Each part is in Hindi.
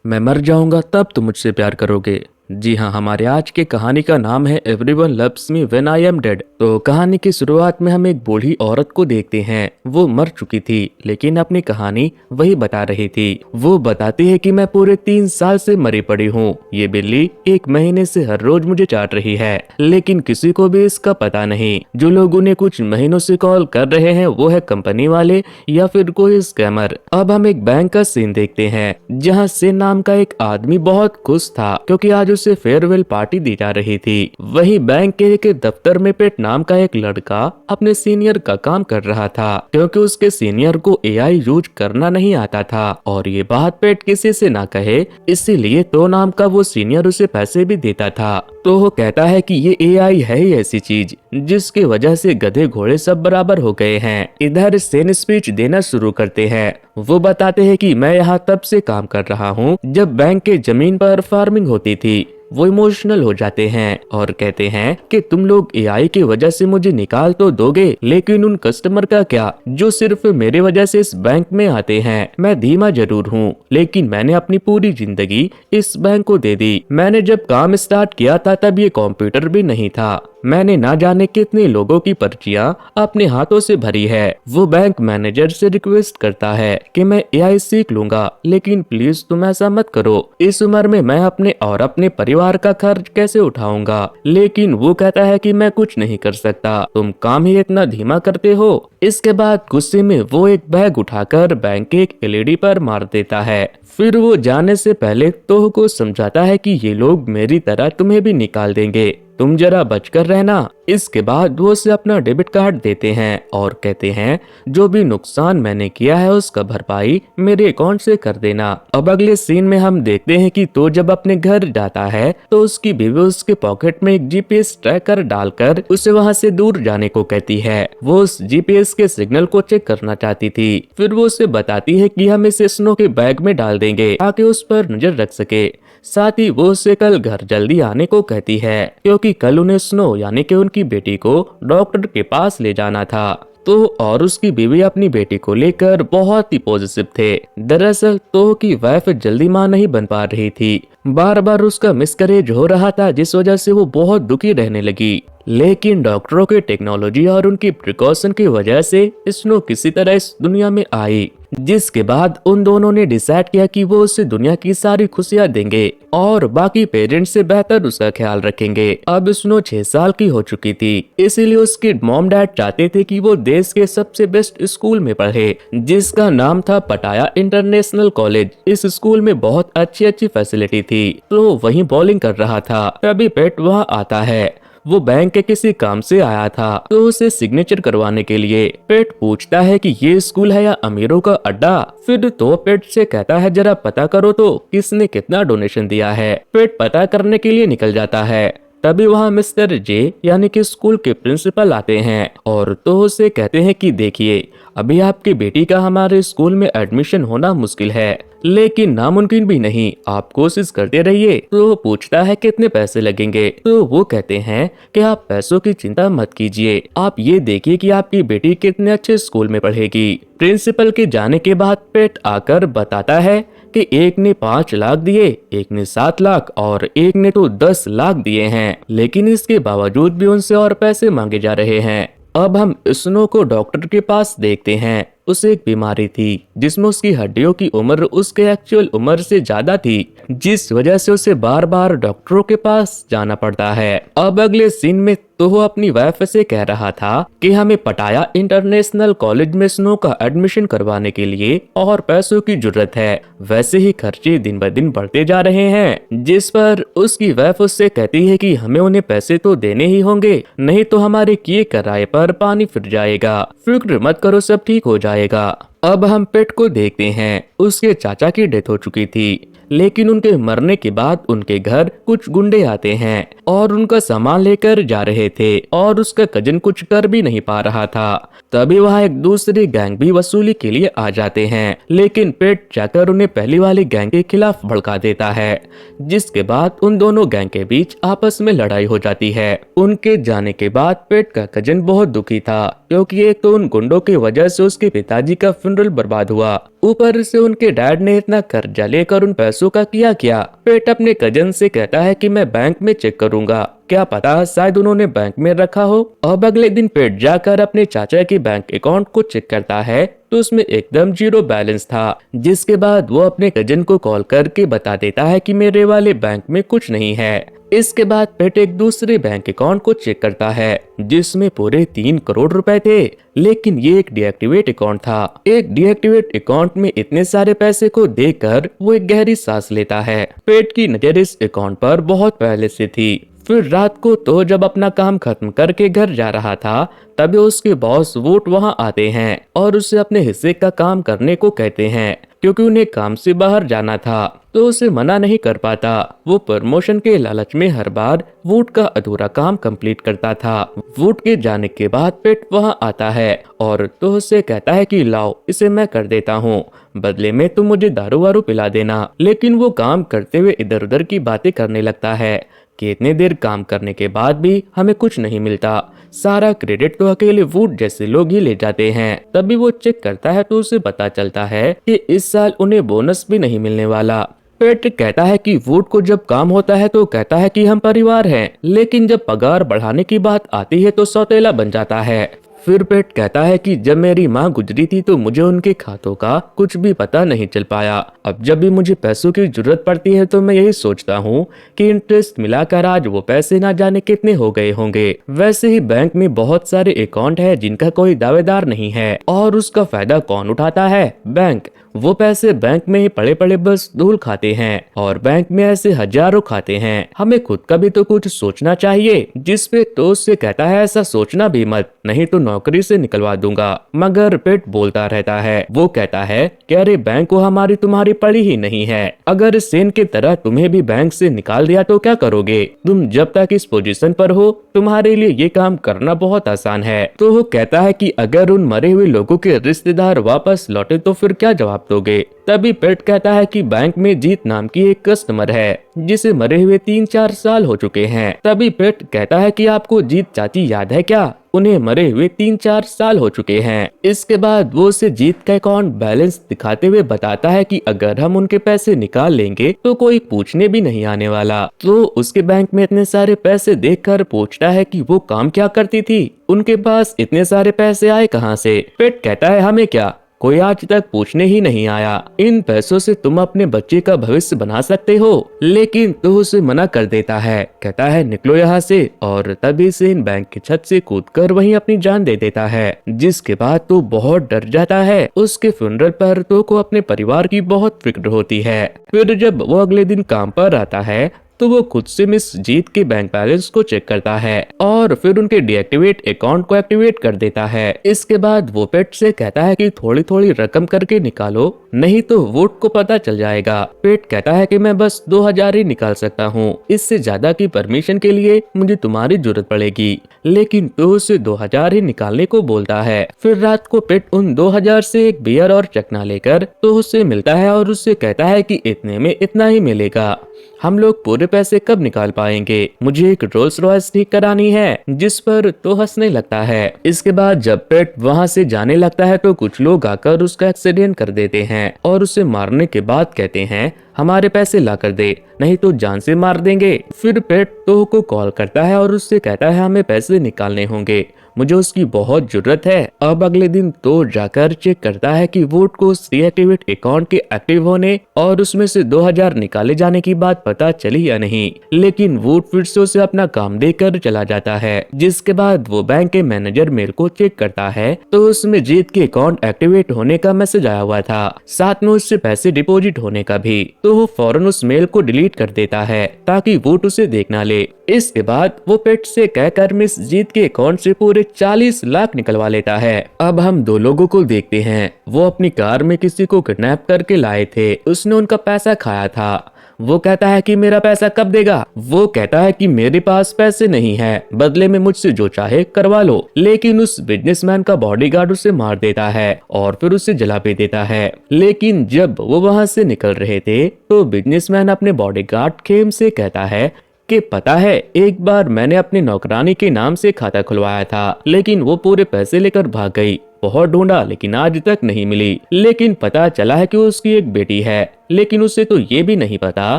मैं मर जाऊंगा तब तुम मुझसे प्यार करोगे। जी हाँ, हमारे आज के कहानी का नाम है everyone loves me when I am dead. तो कहानी की शुरुआत में हम एक बूढ़ी औरत को देखते हैं। वो मर चुकी थी लेकिन अपनी कहानी वही बता रही थी। वो बताती है कि मैं पूरे 3 साल से मरी पड़ी हूँ। ये बिल्ली 1 महीने से हर रोज मुझे चाट रही है, लेकिन किसी को भी इसका पता नहीं। जो लोग उन्हें कुछ महीनों से कॉल कर रहे हैं वो है कंपनी वाले या फिर कोई स्कैमर। अब हम एक बैंक का सीन देखते हैं जहाँ सेन नाम का एक आदमी बहुत खुश था क्योंकि आज उसे फेयरवेल पार्टी दी जा रही थी। वही बैंक के दफ्तर में पेट नाम का एक लड़का अपने सीनियर का काम कर रहा था क्योंकि उसके सीनियर को एआई यूज करना नहीं आता था और ये बात पेट किसी से ना कहे, इसीलिए तो नाम का वो सीनियर उसे पैसे भी देता था। तो वो कहता है कि ये एआई है ही ऐसी चीज जिसकी वजह से गधे घोड़े सब बराबर हो गए हैं। इधर सेन स्पीच देना शुरू करते हैं। वो बताते हैं कि मैं यहाँ तब से काम कर रहा हूँ जब बैंक के जमीन पर फार्मिंग होती थी। वो इमोशनल हो जाते हैं और कहते हैं कि तुम लोग एआई की वजह से मुझे निकाल तो दोगे, लेकिन उन कस्टमर का क्या जो सिर्फ मेरे वजह से इस बैंक में आते हैं। मैं धीमा जरूर हूँ लेकिन मैंने अपनी पूरी जिंदगी इस बैंक को दे दी। मैंने जब काम स्टार्ट किया था तब ये कंप्यूटर भी नहीं था। मैंने ना जाने कितने लोगों की पर्चियां अपने हाथों से भरी है। वो बैंक मैनेजर से रिक्वेस्ट करता है कि मैं एआई सीख लूंगा, लेकिन प्लीज तुम ऐसा मत करो। इस उम्र में मैं अपने और अपने परिवार का खर्च कैसे उठाऊंगा। लेकिन वो कहता है कि मैं कुछ नहीं कर सकता, तुम काम ही इतना धीमा करते हो। इसके बाद गुस्से में वो एक बैग उठाकर बैंक के एक एलईडी पर मार देता है। फिर वो जाने से पहले तोह को समझाता है कि ये लोग मेरी तरह तुम्हें भी निकाल देंगे, तुम जरा बचकर रहना। इसके बाद वो उसे अपना डेबिट कार्ड देते हैं और कहते हैं जो भी नुकसान मैंने किया है उसका भरपाई मेरे अकाउंट से कर देना। अब अगले सीन में हम देखते हैं कि तो जब अपने घर जाता है तो उसकी बीवी उसके पॉकेट में एक जीपीएस ट्रैकर डालकर उसे वहां से दूर जाने को कहती है। वो उस जीपीएस के सिग्नल को चेक करना चाहती थी। फिर वो उसे बताती है कि हम इसे स्नो के बैग में डाल देंगे ताकि उस पर नजर रख सके। साथ ही वो उससे कल घर जल्दी आने को कहती है क्योंकि कल उन्हें स्नो यानी कि उनकी बेटी को डॉक्टर के पास ले जाना था। तो और उसकी बीवी अपनी बेटी को लेकर बहुत ही पॉजिटिव थे। दरअसल तो की वाइफ जल्दी मां नहीं बन पा रही थी, बार बार उसका मिसकैरेज हो रहा था जिस वजह से वो बहुत दुखी रहने लगी। लेकिन डॉक्टरों के टेक्नोलॉजी और उनकी प्रिकॉशन की वजह से स्नो किसी तरह इस दुनिया में आई, जिसके बाद उन दोनों ने डिसाइड किया कि वो उसे दुनिया की सारी खुशियां देंगे और बाकी पेरेंट्स से बेहतर उसका ख्याल रखेंगे। अब स्नो 6 साल की हो चुकी थी, इसीलिए उसके मॉम डैड चाहते थे कि वो देश के सबसे बेस्ट स्कूल में पढ़े जिसका नाम था पटाया इंटरनेशनल कॉलेज। इस स्कूल में बहुत अच्छी अच्छी फैसिलिटी थी। तो वहीं बॉलिंग कर रहा था तभी पेट वहाँ आता है। वो बैंक के किसी काम से आया था तो उसे सिग्नेचर करवाने के लिए। पेट पूछता है कि ये स्कूल है या अमीरों का अड्डा। फिर तो पेट से कहता है जरा पता करो तो किसने कितना डोनेशन दिया है। पेट पता करने के लिए निकल जाता है। तभी वहाँ मिस्टर जे यानी कि स्कूल के प्रिंसिपल आते हैं और तो उसे कहते हैं कि देखिए अभी आपकी बेटी का हमारे स्कूल में एडमिशन होना मुश्किल है, लेकिन नामुमकिन भी नहीं, आप कोशिश करते रहिए। तो वो पूछता है कितने पैसे लगेंगे। तो वो कहते हैं कि आप पैसों की चिंता मत कीजिए, आप ये देखिए कि आपकी बेटी कितने अच्छे स्कूल में पढ़ेगी। प्रिंसिपल के जाने के बाद पेट आकर बताता है कि एक ने 5 लाख दिए, एक ने 7 लाख और एक ने तो 10 लाख दिए हैं, लेकिन इसके बावजूद भी उनसे और पैसे मांगे जा रहे हैं। अब हम स्नो को डॉक्टर के पास देखते हैं। उसे एक बीमारी थी जिसमें उसकी हड्डियों की उम्र उसके एक्चुअल उम्र से ज्यादा थी, जिस वजह से उसे बार बार डॉक्टरों के पास जाना पड़ता है। अब अगले सीन में तो वो अपनी वाइफ से कह रहा था कि हमें पटाया इंटरनेशनल कॉलेज में स्नो का एडमिशन करवाने के लिए और पैसों की जरूरत है। वैसे ही खर्चे दिन ब दिन बढ़ते जा रहे हैं, जिस पर उसकी वाइफ उससे कहती है कि हमें उन्हें पैसे तो देने ही होंगे, नहीं तो हमारे किए किराए पर पानी फिर जाएगा। फिक्र मत करो, सब ठीक हो जाएगा। अब हम पेट को देखते हैं। उसके चाचा की डेथ हो चुकी थी, लेकिन उनके मरने के बाद उनके घर कुछ गुंडे आते हैं और उनका सामान लेकर जा रहे थे और उसका कजन कुछ कर भी नहीं पा रहा था। तभी वहाँ एक दूसरी गैंग भी वसूली के लिए आ जाते हैं, लेकिन पेट जाकर उन्हें पहली वाली गैंग के खिलाफ भड़का देता है, जिसके बाद उन दोनों गैंग के बीच आपस में लड़ाई हो जाती है। उनके जाने के बाद पेट का कजन बहुत दुखी था क्योंकि एक तो उन गुंडों की वजह से उसके पिताजी का फ्यूनरल बर्बाद हुआ, ऊपर से उनके डैड ने इतना कर्जा लेकर उन पैसों का किया क्या। पेट अपने कजन से कहता है कि मैं बैंक में चेक करूंगा, क्या पता शायद उन्होंने बैंक में रखा हो। अब अगले दिन पेट जाकर अपने चाचा के बैंक अकाउंट को चेक करता है तो उसमें एकदम जीरो बैलेंस था, जिसके बाद वो अपने कजन को कॉल करके बता देता है कि मेरे वाले बैंक में कुछ नहीं है। इसके बाद पेट एक दूसरे बैंक अकाउंट को चेक करता है जिसमें पूरे 3 करोड़ रुपए थे, लेकिन ये एक डीएक्टिवेट अकाउंट था। एक डीएक्टिवेट अकाउंट में इतने सारे पैसे को देखकर वो एक गहरी सांस लेता है। पेट की नजर इस अकाउंट पर बहुत पहले से थी। फिर रात को तो जब अपना काम खत्म करके घर जा रहा था तभी उसके बॉस वोट वहां आते हैं और उसे अपने हिस्से का काम करने को कहते हैं, क्योंकि उन्हें काम से बाहर जाना था तो उसे मना नहीं कर पाता। वो प्रमोशन के लालच में हर बार वुड का अधूरा काम कंप्लीट करता था। वुड के जाने के बाद पेट वहां आता है और तो उससे कहता है कि लाओ इसे मैं कर देता हूँ, बदले में तुम मुझे दारू वारू पिला देना। लेकिन वो काम करते हुए इधर उधर की बातें करने लगता है कि इतने देर काम करने के बाद भी हमें कुछ नहीं मिलता, सारा क्रेडिट तो अकेले वुड जैसे लोग ही ले जाते हैं। तभी वो चेक करता है तो उसे पता चलता है कि इस साल उन्हें बोनस भी नहीं मिलने वाला। पेट कहता है कि वुड को जब काम होता है तो कहता है कि हम परिवार हैं, लेकिन जब पगार बढ़ाने की बात आती है तो सौतेला बन जाता है। फिर पेट कहता है कि जब मेरी माँ गुजरी थी तो मुझे उनके खातों का कुछ भी पता नहीं चल पाया। अब जब भी मुझे पैसों की जरूरत पड़ती है तो मैं यही सोचता हूँ कि इंटरेस्ट मिलाकर आज वो पैसे ना जाने कितने हो गए होंगे। वैसे ही बैंक में बहुत सारे अकाउंट है जिनका कोई दावेदार नहीं है और उसका फायदा कौन उठाता है? बैंक। वो पैसे बैंक में ही पड़े पड़े बस धूल खाते हैं और बैंक में ऐसे हजारों खाते हैं। हमें खुद का भी तो कुछ सोचना चाहिए। जिस पे तो उससे कहता है ऐसा सोचना भी मत, नहीं तो नौकरी से निकलवा दूंगा। मगर पेट बोलता रहता है। वो कहता है कि अरे बैंक को हमारी तुम्हारी पड़ी ही नहीं है, अगर सेन की तरह तुम्हें भी बैंक से निकाल दिया तो क्या करोगे? तुम जब तक इस पोजीशन पर हो तुम्हारे लिए ये काम करना बहुत आसान है। तो वो कहता है कि अगर उन मरे हुए लोगों के रिश्तेदार वापस लौटे तो फिर क्या जवाब दोगे? तभी पेट कहता है कि बैंक में जीत नाम की एक कस्टमर है जिसे मरे हुए 3-4 साल हो चुके हैं। तभी पेट कहता है कि आपको जीत चाची याद है क्या? उन्हें मरे हुए 3-4 साल हो चुके हैं। इसके बाद वो उसे जीत का अकाउंट बैलेंस दिखाते हुए बताता है कि अगर हम उनके पैसे निकाल लेंगे तो कोई पूछने भी नहीं आने वाला। तो उसके बैंक में इतने सारे पैसे देखकर पूछता है कि वो काम क्या करती थी, उनके पास इतने सारे पैसे आए कहाँ से? पेट कहता है हमें क्या, कोई आज तक पूछने ही नहीं आया। इन पैसों से तुम अपने बच्चे का भविष्य बना सकते हो। लेकिन तो उसे मना कर देता है, कहता है निकलो यहाँ से, और तभी से इन बैंक की छत से कूदकर वहीं अपनी जान दे देता है। जिसके बाद तो बहुत डर जाता है। उसके फ्यूनरल पर तो को अपने परिवार की बहुत फिक्र होती है। फिर जब वो अगले दिन काम पर आता है तो वो खुद से मिस जीत के बैंक बैलेंस को चेक करता है और फिर उनके डीएक्टिवेट अकाउंट को एक्टिवेट कर देता है। इसके बाद वो पेट से कहता है कि थोड़ी थोड़ी रकम करके निकालो, नहीं तो वोट को पता चल जाएगा। पेट कहता है कि मैं बस 2000 ही निकाल सकता हूँ, इससे ज्यादा की परमिशन के लिए मुझे तुम्हारी जरूरत पड़ेगी। लेकिन तो उसे 2000 ही निकालने को बोलता है। फिर रात को पेट उन 2000 से एक बियर और चकना लेकर तो उससे मिलता है और उससे कहता है कि इतने में इतना ही मिलेगा, हम लोग पूरे पैसे कब निकाल पाएंगे? मुझे एक रोल्स रॉयस ठीक करानी है। जिस पर तो हंसने लगता है। इसके बाद जब पेट वहां से जाने लगता है तो कुछ लोग आकर उसका एक्सीडेंट कर देते हैं और उसे मारने के बाद कहते हैं हमारे पैसे ला कर दे, नहीं तो जान से मार देंगे। फिर पेट तो को कॉल करता है और उससे कहता है हमें पैसे निकालने होंगे, मुझे उसकी बहुत जरूरत है। अब अगले दिन तो जाकर चेक करता है कि वोट को डीएक्टिवेट अकाउंट के एक्टिव होने और उसमें से 2000 निकाले जाने की बात पता चली या नहीं। लेकिन वोट फिर से उसे अपना काम देकर चला जाता है। जिसके बाद वो बैंक के मैनेजर मेल को चेक करता है तो उसमें जीत के अकाउंट एक्टिवेट होने का मैसेज आया हुआ था, साथ में उससे पैसे डिपॉजिट होने का भी। तो वो फौरन उस मेल को डिलीट कर देता है ताकि वोट उसे देख ना ले। इसके बाद वो पेट से कहकर मिस जीत के अकाउंट से पूरे 40 लाख निकलवा लेता है। अब हम दो लोगों को देखते हैं। वो अपनी कार में किसी को किडनैप करके लाए थे, उसने उनका पैसा खाया था। वो कहता है कि मेरा पैसा कब देगा? वो कहता है कि मेरे पास पैसे नहीं है, बदले में मुझसे जो चाहे करवा लो। लेकिन उस बिजनेसमैन का बॉडीगार्ड उसे मार देता है और फिर उसे जला भी देता है। लेकिन जब वो वहां से निकल रहे थे तो बिजनेसमैन अपने बॉडीगार्ड खेम से कहता है कि पता है, एक बार मैंने अपनी नौकरानी के नाम से खाता खुलवाया था, लेकिन वो पूरे पैसे लेकर भाग गई। बहुत ढूंढा लेकिन आज तक नहीं मिली। लेकिन पता चला है कि उसकी एक बेटी है, लेकिन उसे तो ये भी नहीं पता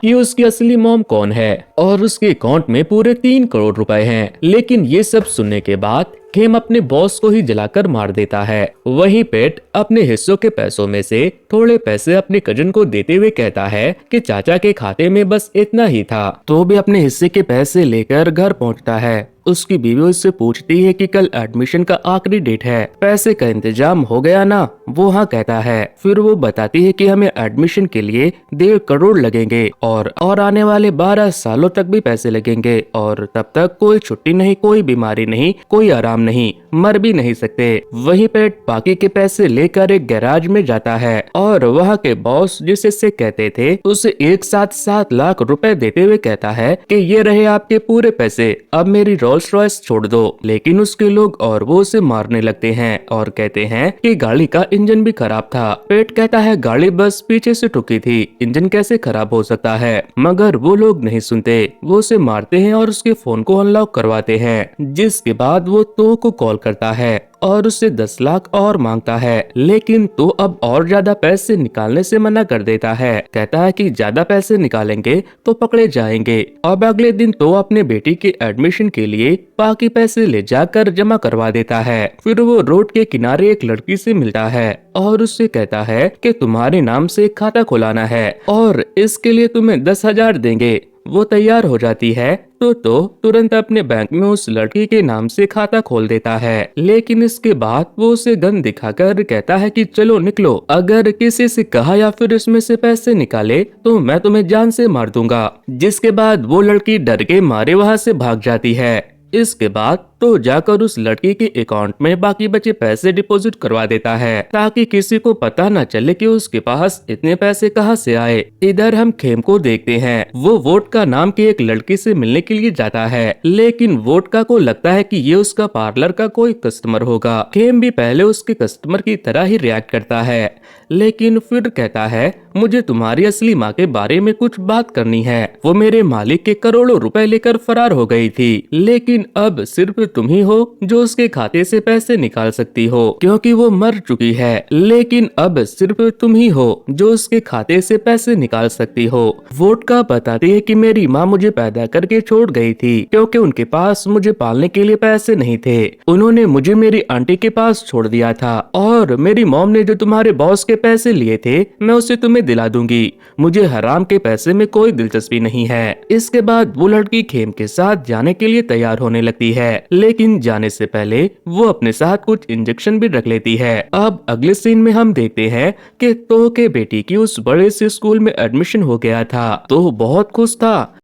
कि उसकी असली मॉम कौन है, और उसके अकाउंट में पूरे 3 करोड़ रुपए हैं। लेकिन ये सब सुनने के बाद खेम अपने बॉस को ही जलाकर मार देता है। वहीं पेट अपने हिस्सों के पैसों में से थोड़े पैसे अपने कजन को देते हुए कहता है कि चाचा के खाते में बस इतना ही था, तो भी अपने हिस्से के पैसे लेकर घर पहुंचता है। उसकी बीवी उससे पूछती है कि कल एडमिशन का आखिरी डेट है, पैसे का इंतजाम हो गया ना? वो हाँ कहता है। फिर वो बताती है कि हमें एडमिशन के लिए 1.5 करोड़ लगेंगे और आने वाले 12 सालों तक भी पैसे लगेंगे, और तब तक कोई छुट्टी नहीं, कोई बीमारी नहीं, कोई आराम नहीं, मर भी नहीं सकते। वहीं पेट बाकी के पैसे लेकर एक गैराज में जाता है और वहाँ के बॉस जिसे कहते थे उसे एक साथ 7 लाख रुपए देते हुए कहता है कि ये रहे आपके पूरे पैसे, अब मेरी रोल्स रॉयस छोड़ दो। लेकिन उसके लोग और वो उसे मारने लगते हैं और कहते हैं कि गाड़ी का इंजन भी खराब था। पेट कहता है गाड़ी बस पीछे से ठुकी थी, इंजन कैसे खराब हो सकता है? मगर वो लोग नहीं सुनते, वो उसे मारते हैं और उसके फोन को अनलॉक करवाते हैं। जिसके बाद वो तो को कॉल करता है और उससे 10 लाख और मांगता है, लेकिन तो अब और ज्यादा पैसे निकालने से मना कर देता है। कहता है कि ज्यादा पैसे निकालेंगे तो पकड़े जाएंगे। अब अगले दिन तो अपने बेटी के एडमिशन के लिए बाकी पैसे ले जाकर जमा करवा देता है। फिर वो रोड के किनारे एक लड़की से मिलता है और उससे कहता है कि तुम्हारे नाम से एक खाता खुलाना है और इसके लिए तुम्हें 10,000 देंगे। वो तैयार हो जाती है तो तुरंत अपने बैंक में उस लड़की के नाम से खाता खोल देता है। लेकिन इसके बाद वो उसे गन दिखाकर कहता है कि चलो निकलो, अगर किसी से कहा या फिर इसमें से पैसे निकाले तो मैं तुम्हें जान से मार दूंगा। जिसके बाद वो लड़की डर के मारे वहाँ से भाग जाती है। इसके बाद तो जाकर उस लड़की के अकाउंट में बाकी बचे पैसे डिपॉजिट करवा देता है ताकि किसी को पता न चले कि उसके पास इतने पैसे कहां से आए। इधर हम खेम को देखते हैं, वो वोडका नाम की एक लड़की से मिलने के लिए जाता है, लेकिन वोडका को लगता है कि ये उसका पार्लर का कोई कस्टमर होगा। खेम भी पहले उसके कस्टमर की तरह ही रिएक्ट करता है, लेकिन फिर कहता है मुझे तुम्हारी असली माँ के बारे में कुछ बात करनी है। वो मेरे मालिक के करोड़ों रुपए लेकर फरार हो गई थी, लेकिन अब सिर्फ तुम ही हो जो उसके खाते से पैसे निकाल सकती हो, क्योंकि वो मर चुकी है। लेकिन अब सिर्फ तुम ही हो जो उसके खाते से पैसे निकाल सकती हो। वोडका बताती है कि मेरी माँ मुझे पैदा करके छोड़ गई थी क्योंकि उनके पास मुझे पालने के लिए पैसे नहीं थे। उन्होंने मुझे मेरी आंटी के पास छोड़ दिया था, और मेरी मॉम ने जो तुम्हारे बॉस के पैसे लिए थे मैं उसे तुम्हें दिला दूंगी। मुझे हराम के पैसे में कोई दिलचस्पी नहीं है। इसके बाद वो लड़की खेम के साथ जाने के लिए तैयार होने लगती है, लेकिन जाने से पहले वो अपने साथ कुछ इंजेक्शन भी रख लेती है। अब अगले सीन में हम देखते हैं कि तो के बेटी की उस बड़े से स्कूल में एडमिशन हो गया था, तो बहुत खुश था।